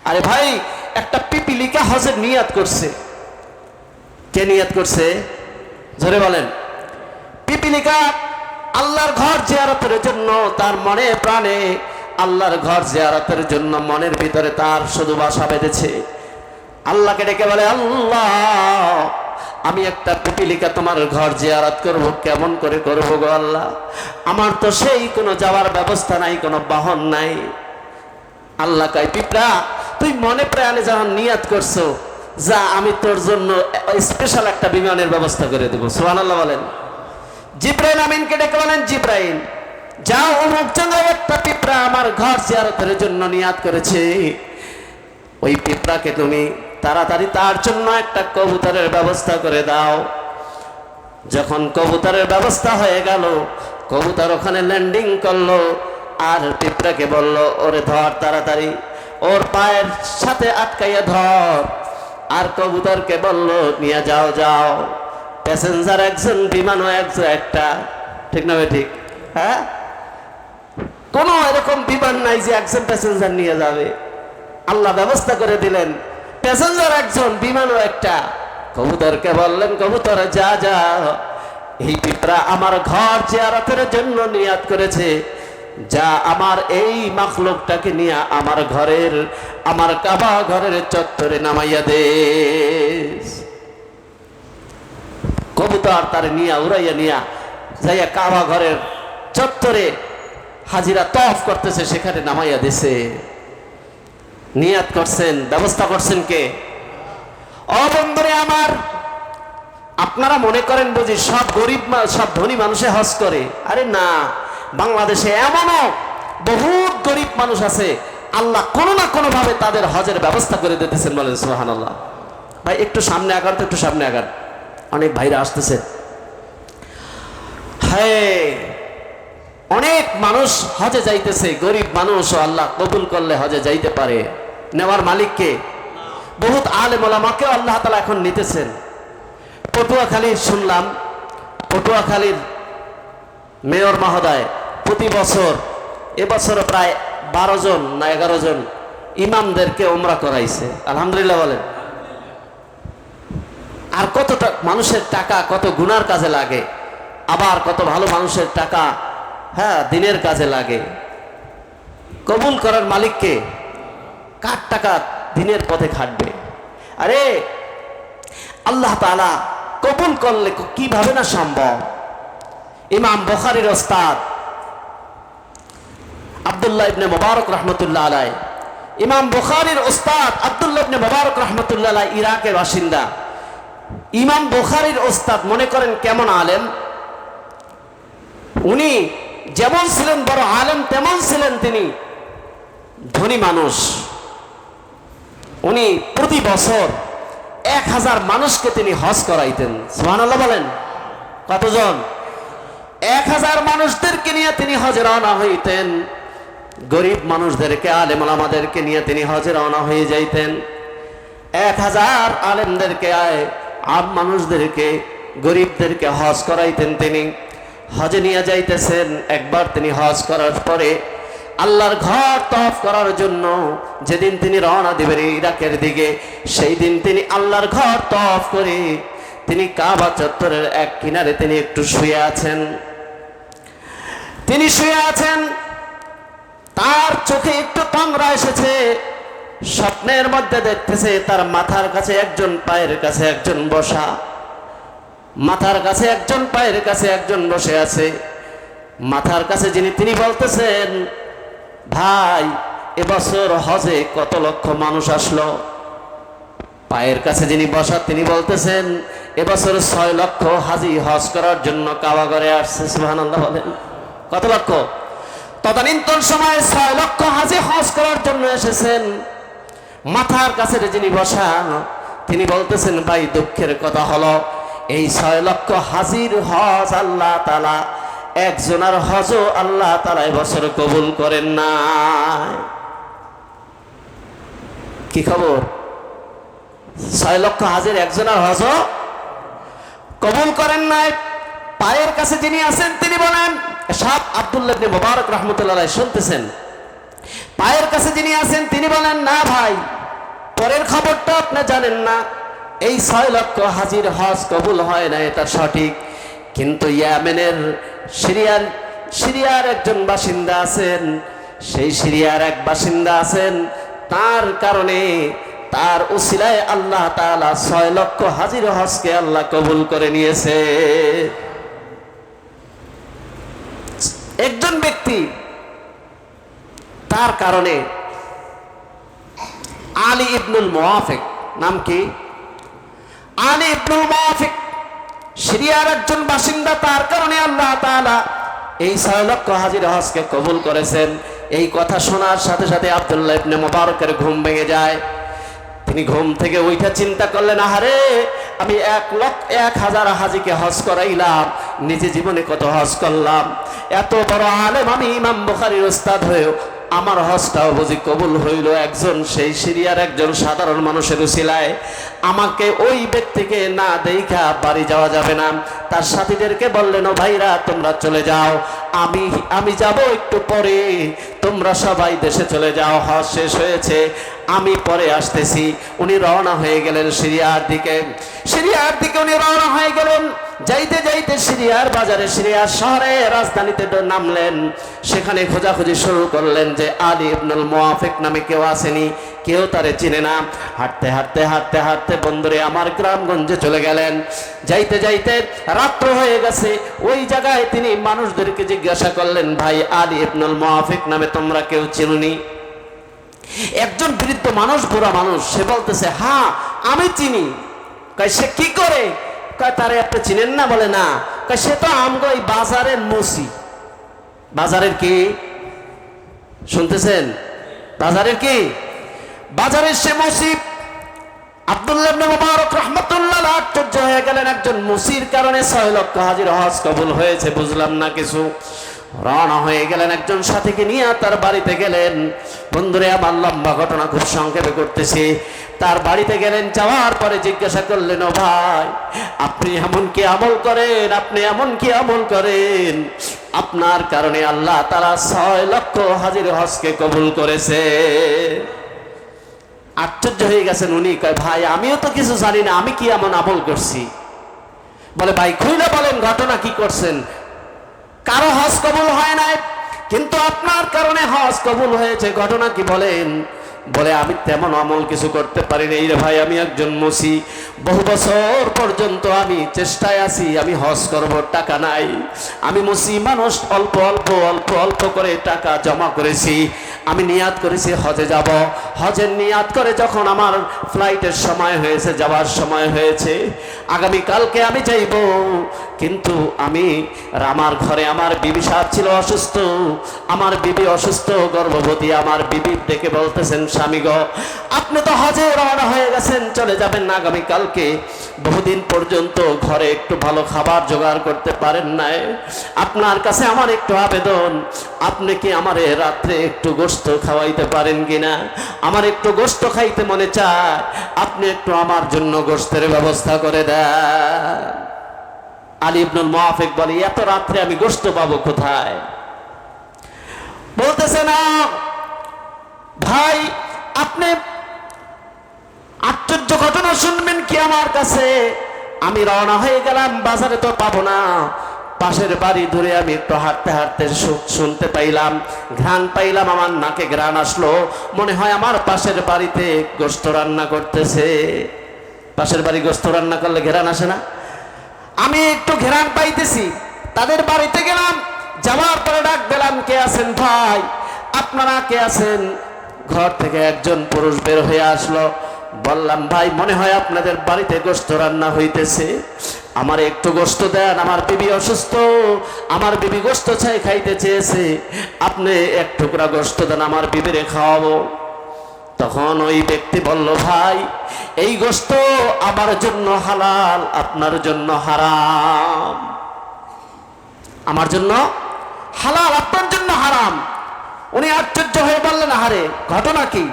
আরে ভাই, একটা পিপিলিকা হজের নিয়াত করছে। কে নিয়াত করছে? জোরে বলেন। পিপিলিকা আল্লাহর ঘর জিয়ারতের জন্য তার মনে প্রাণে আল্লাহর ঘর জিয়ারতের জন্য মনের ভিতরে তার শুধু বাসা বেঁধেছে। আল্লাহকে ডেকে বলে, আল্লাহ, আমি একটা পিপিলিকা তোমার ঘর জিয়ারত করব, কেমন করে করবো গো আল্লাহ? আমার তো সেই কোনো যাওয়ার ব্যবস্থা নাই, কোনো বাহন নাই। আল্লাহ কয়, পিঁপড়া, তুই মনে প্রাণে যখন নিয়াত করছো, যা, আমি তোর জন্য স্পেশাল একটা বিমানের ব্যবস্থা করে দেবো। সুবহানাল্লাহ বলেন। জিব্রাইল আমিনকে ডেকে বলেন, জিব্রাইল, যাও, অমুক জায়গায় একটা পিঁপড়া আমার ঘর জিয়ারতের জন্য নিয়াত করেছে, ওই পিঁপড়াকে তুমি তাড়াতাড়ি তার জন্য একটা কবুতরের ব্যবস্থা করে দাও। যখন কবুতরের ব্যবস্থা হয়ে গেল, কবুতর ওখানে ল্যান্ডিং করলো, আর পিঁপড়াকে বলল, ওরে ধর তাড়াতাড়ি, ওর পায়ের সাথে আটকাইয়া ধর। আর কবুতরকে বলল, নিয়ে যাও যাও। প্যাসেঞ্জার একজন, বিমানও একজন একটা, ঠিক না ভাই? ঠিক, হ্যাঁ? কোনো এরকম বিমান নাই যে একজন প্যাসেঞ্জার নিয়ে যাবে। আল্লাহ ব্যবস্থা করে দিলেন, প্যাসেঞ্জার একজন, বিমানও একটা। কবুতরকে বললেন, কবুতর যা যা, এই পিঁপড়া আমার ঘর জিয়ারতের জন্য নিয়াত করেছে, যা আমার এই মাখলুকটাকে নিয়ে আমার ঘরের, আমার কাবা ঘরের চত্বরে নামাইয়া দে। কবুতর তার নিয়া উড়াইয়া নিয়া যাইয়া কাবা ঘরের চত্বরে হাজিরা তওয়াফ করতেছে, সেখানে নামাইয়া দিছে। নিয়াত করছেন, ব্যবস্থা করছেন কে? ও বন্ধুরে আমার, আপনারা মনে করেন বুঝি সব গরিব, সব ধনী মানুষে হজ করে? আরে না, বাংলাদেশে এমনও বহুত গরিব মানুষ আছে, আল্লাহ কোনো না কোনো ভাবে তাদের হজের ব্যবস্থা করে দিতেছেন। বলেন সুবহানাল্লাহ। ভাই একটু সামনে আগান তো, একটু সামনে আগান, অনেক ভাইরা আসতেছে। হ্যাঁ, অনেক মানুষ হজে যাইতেছে, গরিব মানুষ, আল্লাহ কবুল করলে হজে যাইতে পারে। নেওয়ার মালিককে বহুত আলেম ওলামাকেও আল্লাহ তাআলা এখন নিতেছেন। পটুয়াখালী শুনলাম, পটুয়াখালীর মেয়র মহোদয় প্রতি বছর, এবছর প্রায় 12 জন না 11 জন ইমামদেরকে উমরা করাইছে। আলহামদুলিল্লাহ বলেন। আর কত মানুষের টাকা কত গুনার কাজে লাগে, আবার কত ভালো মানুষের টাকা, হ্যাঁ, দিনের কাজে লাগে। কবুল করার মালিককে, কার টাকা দিনের পথে খাটবে? আরে আল্লাহ তাআলা কবুল করলে কিভাবে না সম্ভব। ইমাম বুখারীর ওস্তাদ আব্দুল্লাহ ইবনে মুবারক রাহমাতুল্লাহ আলাইহি, ইমাম বুখারীর ওস্তাদ আব্দুল্লাহ ইবনে মুবারক রাহমাতুল্লাহ আলাইহি ইরাকের বাসিন্দা। ইমাম বুখারীর ওস্তাদ মনে করেন কেমন আলেম? উনি যেমন ছিলেন বড় আলেম, তেমন ছিলেন তিনি ধনী মানুষ। উনি প্রতি বছর 1000 মানুষকে তিনি হজ করাইতেন। সুবহানাল্লাহ বলেন। কতজন? 1000 মানুষদেরকে নিয়ে তিনি হজে রওনা হইতেন। গরিব মানুষদেরকে, আলেম ওলামাদেরকে নিয়ে তিনি হজে রওনা হয়ে যাইতেন। 1000 আলেমদেরকে, আম মানুষদেরকে, গরিবদেরকে হজ করাইতেন তিনি। হজে নিয়ে যাইতেছেন। একবার তিনি হজ করার পরে আল্লাহর ঘর তওয়াফ করার জন্য যেদিন তিনি রওনা দিবেন ইরাকের দিকে, সেই দিন তিনি আল্লাহর ঘর তওয়াফ করে তিনি কাবা চত্বরের এক কিনারে তিনি একটু শুয়ে আছেন। তিনি শুয়ে আছেন, তার চোখে একটু তন্দ্রা এসেছে। স্বপ্নের মধ্যে দেখতেছে তার মাথার কাছে একজন, পায়ের কাছে একজন বসা, মাথার কাছে একজন, পায়ের কাছে একজন বসে আছে। মাথার কাছে যিনি, তিনি বলতেছেন, ভাই, এবছর হজে কত লক্ষ মানুষ আসলো? পায়ের কাছে যিনি বসা, তিনি বলতেছেন, এবছর 6 লক্ষ হাজি হজ করার জন্য কাবা ঘরে আসছে। সুবহানাল্লাহ বলেন। কত লক্ষ? তদানীন্তন সময়ে 6 লক্ষ হাজি হজ করার জন্য এসেছেন। মাথার কাছে যিনি বসা, তিনি বলতেছেন, ভাই, দুঃখের কথা হলো এই 6 লক্ষ হাজির হজ আল্লাহ তাআলা একজনের হজও আল্লাহ তাআলা এবছর কবুল করেন না। কি খবর? 6 লক্ষ হাজির একজনের হজও কবুল করেন নাই। পায়ের কাছে যিনি আছেন তিনি বলেন, সব আব্দুল্লাহ ইবনে মুবারক রাহমাতুল্লাহ আলাইহি শুনতেছেন। পায়ের কাছে যিনি আছেন তিনি বলেন, না ভাই, পরের খবরটা আপনি জানেন না, এই 6 লক্ষ হাজির হজ কবুল হয় না, এটা সঠিক। কিন্তু ইয়েমেনের সিরিয়ার একজন বাসিন্দা আছেন, সেই সিরিয়ার এক বাসিন্দা আছেন, তার কারণে তার উসিলায় আল্লাহ তাআলা 6 লক্ষ হাজির হজকে আল্লাহ কবুল করে নিয়েছে। একজন ব্যক্তি, তার কারণে আলী ইবনুল মুওয়াফিক, নাম কি? আলী ইবনুল মুওয়াফিক সিরিয়ার একজন বাসিন্দা, তার কারণে আল্লাহ তাআলা এই 6 লক্ষ হাজির হজকে কবুল করেছেন। এই কথা শোনার সাথে সাথে আব্দুল্লাহ ইবনে মুবারকের ঘুম ভেঙে যায়। তিনি ঘুম থেকে উঠে চিন্তা করলেন, আহারে, আমি 1,1000 হাজিকে হজ করাইলাম, নিজে জীবনে কত হজ করলাম, এত বড় আলেম আমি, ইমাম বুখারীর উস্তাদ হয়েও আমার হজটাও বুঝি কবুল হইল একজন সেই সিরিয়ার একজন সাধারণ মানুষের উসিলায়। আমাকে ওই ব্যক্তিকে না দেখা বাড়ি যাওয়া যাবে না। তার সাথীদেরকে বললেন, ও ভাইরা, তোমরা চলে যাও, আমি যাব একটু পরে, তোমরা সবাই দেশে চলে যাও, হজ শেষ হয়েছে, আমি পরে আসতেছি। উনি রওনা হয়ে গেলেন সিরিয়ার দিকে উনি রওনা হয়ে গেলেন। যাইতে যাইতে সিরিয়ার বাজারে, সিরিয়ার শহরে, রাজধানীতে নামলেন। সেখানে খোঁজাখুঁজি শুরু করলেন যে আলী ইবনুল মুওয়াফিক নামে কেউ আসেনি, কেউ তারে চিনে না। হাঁটতে হাঁটতে হাঁটতে হাঁটতে বন্ধুরে আমার গ্রামগঞ্জে চলে গেলেন। যাইতে যাইতে রাত্র হয়ে গেছে। ওই জায়গায় তিনি মানুষদেরকে জিজ্ঞাসা করলেন, ভাই, আলী ইবনুল মুওয়াফিক নামে তোমরা কেউ চিনুনি? একজন বৃদ্ধ মানুষ, বুড়া মানুষ, সে বলতেছে, হ্যাঁ আমি চিনি। কয়, সে কি করে? কয়, তারে আপনি চিনেন না? বলে, না। কয়, সে তো আমগো এই বাজারের মুসি। বাজারের কি শুনতেছেন? বাজারের কি? বাজারের সে মুসি। আব্দুল্লাহ ইবনে মুবারক রাহমাতুল্লাহ আলাইহি আশ্চর্য হয়ে গেলেন, একজন মুসির কারণে 6 লক্ষ হাজির হজ কবুল হয়েছে, বুঝলাম না কিছু। রওনা হয়ে গেলেন, একজন সাথীকে নিয়ে তার বাড়িতে গেলেন। বন্ধুরে আমার লম্বা ঘটনা খুব সংক্ষেপে করতেছি। তার বাড়িতে গেলেন, যাওয়ার পরে জিজ্ঞাসা করলেন, ও ভাই, আপনি এমন কি আমল করেন, আপনি এমন কি আমল করেন, আপনার কারণে আল্লাহ তাআলা 6 লক্ষ হাজির হজকে কবুল করেছে? আশ্চর্য হয়ে গেছেন উনি। কয়, ভাই, আমিও তো কিছু জানি না, আমি কি এমন আমল করছি? বলে, ভাই, খুলে বলেন ঘটনা কি করছেন? কারো হজ কবুল হয় নাই, কিন্তু আপনার কারণে হজ কবুল হয়েছে, ঘটনা কি বলেন? বলে, আমি তেমন আমল কিছু করতে পারি না রে ভাই, আমি একজন মুসি, বহু বছর পর্যন্ত আমি চেষ্টায় আছি, আমি হজ করব, টাকা নাই। আমি মুসি মানুষ, অল্প অল্প অল্প অল্প করে টাকা জমা করেছি, আমি নিয়াত করেছি হজে যাব। হজের নিয়াত করে যখন আমার ফ্লাইটের সময় হয়েছে, যাওয়ার সময় হয়েছে, আগামী কালকে আমি যাইব, কিন্তু আমার ঘরে আমার বিবি সাহেব ছিল অসুস্থ, আমার বিবি অসুস্থ, গর্ভবতী। আমার বিবি ডেকে বলতেছেন, স্বামী গো, আপনি তো হজে রওনা হয়ে গেছেন, চলে যাবেন না আগামী কালকে, বহুদিন পর্যন্ত ঘরে একটু ভালো খাবার জোগাড় করতে পারেন নাই, আপনার কাছে আমার একটু আবেদন, আপনি কি আমারে রাত্রে একটু গোশত খাওয়াইতে পারেন কিনা? আমার একটু গোশত খাইতে মনে চায়, আপনি একটু আমার জন্য গোশতের ব্যবস্থা করে দেন। আলী ইবনুল মুওয়াফিক বলে, এত রাত্রে আমি গোশত পাবো কোথায়? বলতেছে, না ভাই, আপনি আশ্চর্য ঘটনা শুনবেন কি আমার কাছে? আমি রওনা হয়ে গেলাম, বাজারে তো পাবো না, পাশের বাড়ি ধরে আমি একটু হাঁটতে হাঁটতে শুনতে পাইলাম, ঘ্রাণ পাইলাম, আমার নাকে ঘ্রাণ আসলো, মনে হয় আমার পাশের বাড়িতে গোশত রান্না করতেছে। পাশের বাড়ি গোশত রান্না করলে ঘ্রাণ আসে না? আমি একটু ঘ্রাণ পাইতেছি, তাদের বাড়িতে গেলাম, যাওয়ার পরে ডাক দিলাম, কে আছেন ভাই, আপনারা কে আছেন? ঘর থেকে একজন পুরুষ বের হয়ে আসলো। বললাম, ভাই, মনে হয় আপনাদের বাড়িতে গোশত রান্না হইতেছে, আমার একটু গোশত দেন, আমার বিবি অসুস্থ, আমার বিবি গোশত চাই, খাইতে চেয়েছে, আপনি এক টুকরা গোশত দেন, আমার বিবিরে খাওয়াবো। তখন ওই ব্যক্তি বলল, ভাই, এই গোশত আমার জন্য হালাল, আপনার জন্য হারাম। আমার জন্য হালাল, আপনার জন্য হারাম। উনি আশ্চর্য হয়ে বললেন, আহারে, ঘটনা কি?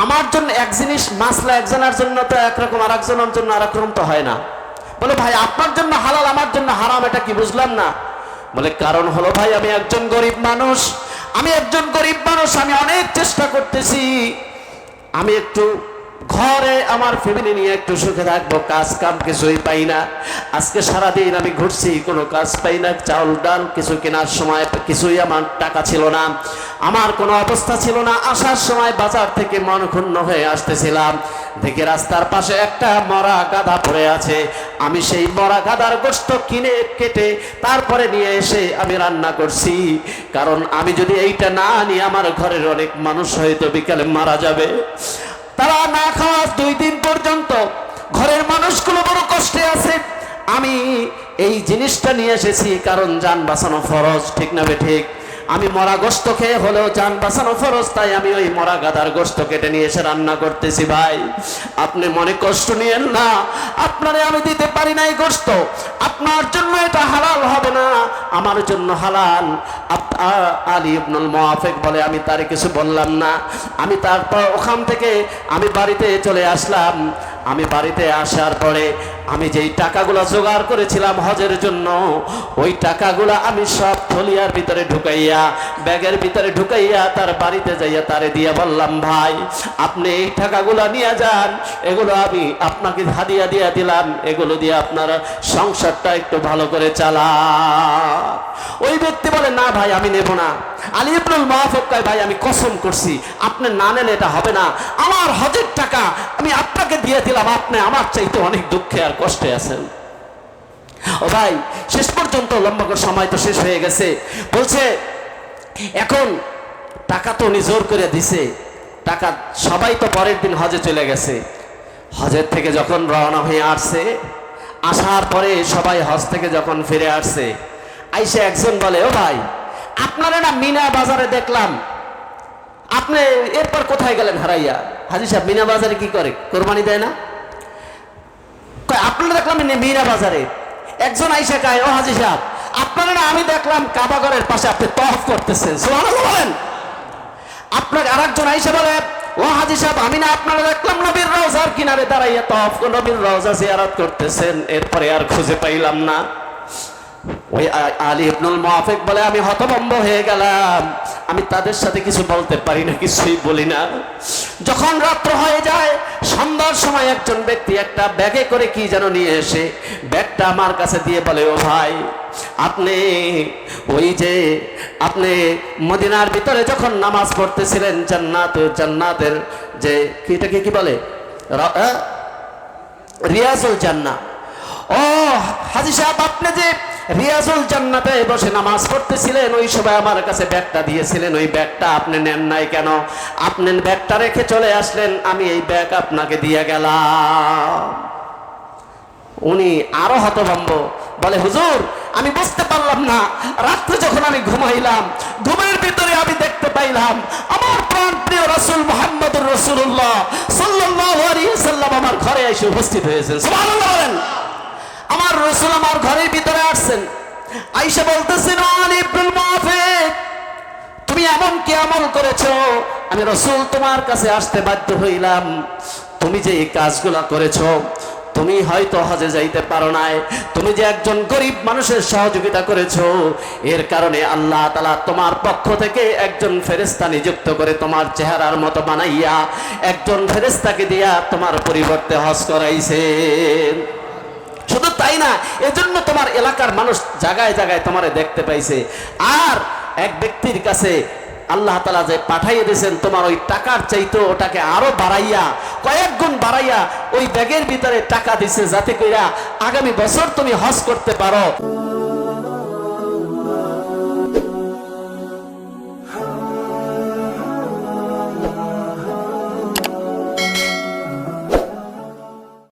আমার জন্য এক জিনিস মাসলা একজনের জন্য তো একরকম, আর একজনের জন্য আর একরকম তো হয় না। বলে, ভাই, আপনার জন্য হালাল, আমার জন্য হারাম, এটা কি বুঝলাম না। বলে, কারণ হলো ভাই, আমি একজন গরিব মানুষ, আমি একজন গরিব মানুষ, আমি অনেক চেষ্টা করতেছি আমি একটু ঘরে আমার ফ্যামিলি নিয়ে একটু সুখে থাকবো, কাজ কাম কিছুই পাই না। আজকে সারাদিন আমি ঘুরছি, কোনো কাজ পাই না, চাউল ডাল কিছু কেনার সময় কিছুই আমার টাকা ছিল না, আমার কোনো অবস্থা ছিল না। আসার সময় বাজার থেকে মন ক্ষুণ্ণ হয়ে আসতেছিলাম, দেখে রাস্তার পাশে একটা মরা গাধা পড়ে আছে। আমি সেই মরা গাধার গোশত কিনে কেটে তারপরে নিয়ে এসে আমি রান্না করছি, কারণ আমি যদি এইটা না আনি আমার ঘরের অনেক মানুষ হয়তো বিকালে মারা যাবে। তারা না খাওয়া 2 দিন পর্যন্ত, ঘরের মানুষগুলো বড় কষ্টে আছে। আমি এই জিনিসটা নিয়ে এসেছি কারণ জান বাঁচানো ফরজ, ঠিক না বে ঠিক? আমি মরা গোশত খেয়ে হলেও জান বাঁচানো ফরজ, তাই আমি ওই মরা গাধার গোশত কেটে নিয়ে এসে রান্না করতেছি। ভাই আপনি মনে কষ্ট নিয়েন না, আপনারে আমি দিতে পারি না এই গোশত, আপনার জন্য এটা হালাল হবে না, আমার জন্য হালাল। আলী ইবনুল মুআফিক বলে আমি তারে কিছু বললাম না। আমি তারপর ওখান থেকে আমি বাড়িতে চলে আসলাম। আমি বাড়িতে আসার পরে আমি যেই টাকাগুলো জোগাড় করেছিলাম হজের জন্য, ওই টাকাগুলো আমি সব থলিয়ার ভিতরে ঢুকাইয়া, ব্যাগের ভিতরে ঢুকাইয়া তার বাড়িতে যাইয়া তারে দিয়ে বললাম, ভাই আপনি এই টাকাগুলো নিয়ে যান, এগুলো আমি আপনাকে হাদিয়া দিয়ে দিলাম, এগুলো দিয়ে আপনার সংসারটা একটু ভালো করে চালা। ওই ব্যক্তি বলে, না ভাই আমি নেব না। আলী ইবনুল মুআফিক কয়, ভাই আমি কসম করছি আপনি না নিলে এটা হবে না, আমার হজের টাকা আমি আপনাকে দিয়ে দিলাম, আপনি আমার চাইতে অনেক দুঃখে আর কষ্টে আছেন। ও ভাই শেষ পর্যন্ত লম্বা করে সময় তো শেষ হয়ে গেছে, বলছে এখন টাকা তো উনি জোর করে দিছে, টাকা সবাই তো পরের দিন হজে চলে গেছে। হজের থেকে যখন রওনা হয়ে আসছে, আসার পরে সবাই হজ থেকে যখন ফিরে আসছে, আইসে একজন বলে, ও ভাই আপনারা না মিনা বাজারে দেখলাম, আপনি এরপর কোথায় গেলেন হারাইয়া? হাজী সাহেব মিনা বাজারে কি করে, কোরবানি দেয় না? আপনারা দেখলাম মিনা বাজারে। একজন আইসা কয়, ও হাজী সাহেব আপনারা না আমি দেখলাম কাবাগরের পাশে আপনি তওয়াফ করতেছেন, সুবহানাল্লাহ বলেন। আপনার আরেকজন আইসা বলে, ও হাজী সাহেব আমি না আপনারা দেখলাম নবীর রওজার কিনারে দাঁড়াইয়া তওয়াফ, নবীর রওজা জিয়ারত করতেছেন। এরপরে আর খুঁজে পাইলাম না। ওই আলী ইবনুল মুআফিক বলে, আমি হতভম্ব হয়ে গেলাম, আমি তাদের সাথে কিছু বলতে পারি না, কিছুই বলি না। যখন রাত্র হয়ে যায়, সন্ধ্যার সময় একজন ব্যক্তি একটা ব্যাগে করে কি যেন নিয়ে এসে ব্যাগটা আমার কাছে দিয়ে বলে, ও ভাই আপনি ওই যে আপনি মদিনার ভিতরে যখন নামাজ পড়তেছিলেন, জান্নাতের যে এটাকে কি বলে, রিয়াজুল জান্নাহ, ও হাজী সাহেব আপনি যে রিয়াজুল জান্নাতে বসে নামাজ পড়তেছিলেন, ওই সময় আমার কাছে ব্যাগটা দিয়েছিলেন, ওই ব্যাগটা আপনি নেন নাই কেন? আপনি ব্যাগটা রেখে চলে আসলেন, আমি এই ব্যাগ আপনাকে দিয়ে গেলাম। উনি আরো হতভম্ব, বলে, হুজুর আমি বুঝতে পারলাম না, রাত্রে যখন আমি ঘুমাইলাম, ঘুমের ভিতরে আমি দেখতে পাইলাম আমার প্রাণ প্রিয় রাসূল মুহাম্মদুর রাসূলুল্লাহ সাল্লাল্লাহু আলাইহি ওয়াসাল্লাম আমার ঘরে এসে উপস্থিত হয়েছেন। সুবহানাল্লাহ বলেন। আমার রাসূল আমার ঘরের ভিতরে আসছেন, আয়েশা বলতেছেন, আলী ইবনুল মুআফিক তুমি এমন কি আমল করেছো, আমি রাসূল তোমার কাছে আসতে বাধ্য হইলাম, তুমি যে এই কাজগুলো করেছো, তুমি হয়তো হজে যাইতে পারো নাই, তুমি যে একজন গরিব মানুষের সহযোগিতা করেছো, এর কারণে আল্লাহ তাআলা তোমার পক্ষ থেকে একজন ফেরেশতা নিযুক্ত করে তোমার চেহারার মতো বানাইয়া একজন ফেরেশতাকে দিয়া তোমার পরিবর্তে হজ করাইছেন। শুধু তাই না, এজন্য তোমার এলাকার মানুষ জায়গায় জায়গায় তোমারে দেখতে পাইছে। আর এক ব্যক্তির কাছে আল্লাহ তাআলা যে পাঠাইয়ে দিয়েছেন, তোমার ওই টাকার চাইতে ওটাকে আরো বাড়াইয়া, কয়েক গুণ বাড়াইয়া ওই ব্যাগের ভিতরে টাকা দিছে, যাতে কইরা আগামী বছর তুমি হজ করতে পারো।